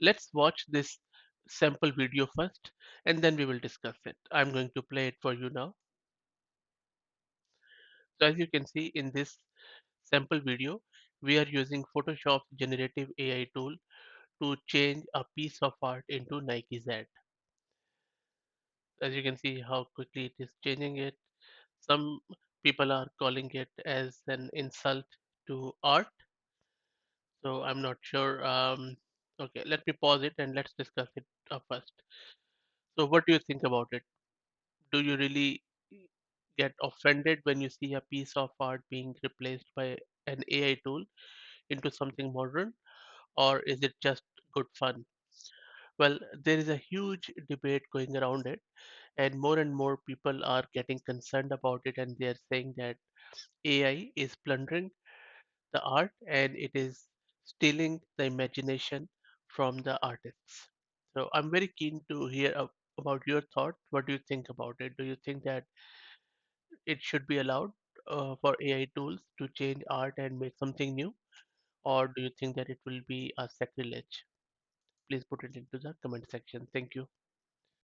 Let's watch this sample video first and then we will discuss it. I'm going to play it for you now. So as you can see in this sample video, we are using Photoshop's generative AI tool to change a piece of art into Nike's ad. As you can see how quickly it is changing it. Some people are calling it as an insult to art. So I'm not sure. Okay, let me pause it and let's discuss it first. So what do you think about it? Do you really get offended when you see a piece of art being replaced by an AI tool into something modern, or is it just good fun? Well, there is a huge debate going around it, and more people are getting concerned about it, and they are saying that AI is plundering the art and it is stealing the imagination from the artists. So I'm very keen to hear about your thought. What do you think about it? Do you think that it should be allowed for AI tools to change art and make something new, or do you think that it will be a sacrilege? Please put it into the comment section. Thank you.